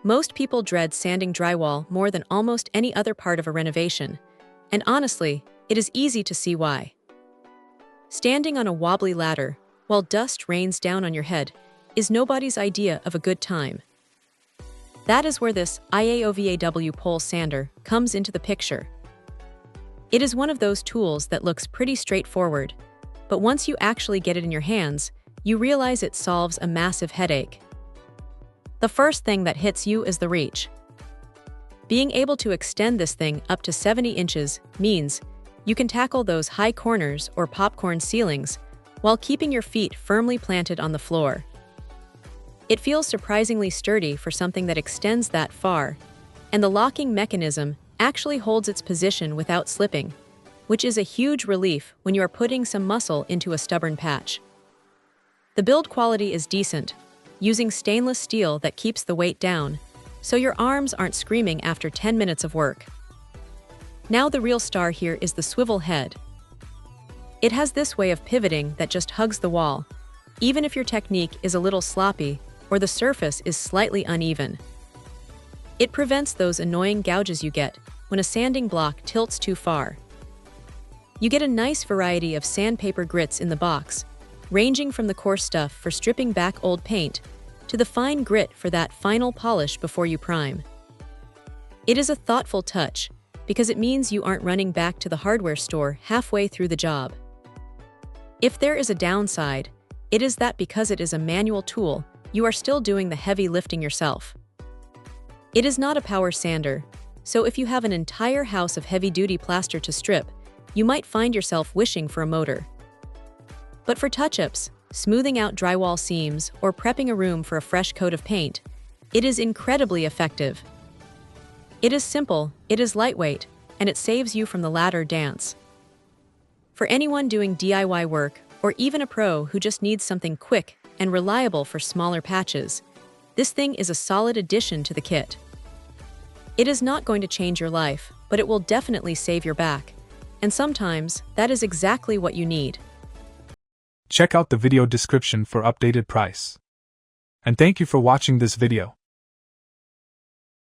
Most people dread sanding drywall more than almost any other part of a renovation, and honestly, it is easy to see why. Standing on a wobbly ladder while dust rains down on your head is nobody's idea of a good time. That is where this IAOVAW pole sander comes into the picture. It is one of those tools that looks pretty straightforward, but once you actually get it in your hands, you realize it solves a massive headache. The first thing that hits you is the reach. Being able to extend this thing up to 70 inches means you can tackle those high corners or popcorn ceilings while keeping your feet firmly planted on the floor. It feels surprisingly sturdy for something that extends that far, and the locking mechanism actually holds its position without slipping, which is a huge relief when you are putting some muscle into a stubborn patch. The build quality is decent, using stainless steel that keeps the weight down, so your arms aren't screaming after 10 minutes of work. Now the real star here is the swivel head. It has this way of pivoting that just hugs the wall, even if your technique is a little sloppy or the surface is slightly uneven. It prevents those annoying gouges you get when a sanding block tilts too far. You get a nice variety of sandpaper grits in the box, ranging from the coarse stuff for stripping back old paint to the fine grit for that final polish before you prime. It is a thoughtful touch because it means you aren't running back to the hardware store halfway through the job. If there is a downside, it is that because it is a manual tool, you are still doing the heavy lifting yourself. It is not a power sander, so if you have an entire house of heavy-duty plaster to strip, you might find yourself wishing for a motor. But for touch-ups, smoothing out drywall seams, or prepping a room for a fresh coat of paint, it is incredibly effective. It is simple, it is lightweight, and it saves you from the ladder dance. For anyone doing DIY work, or even a pro who just needs something quick and reliable for smaller patches, this thing is a solid addition to the kit. It is not going to change your life, but it will definitely save your back, and sometimes that is exactly what you need. Check out the video description for updated price. And thank you for watching this video.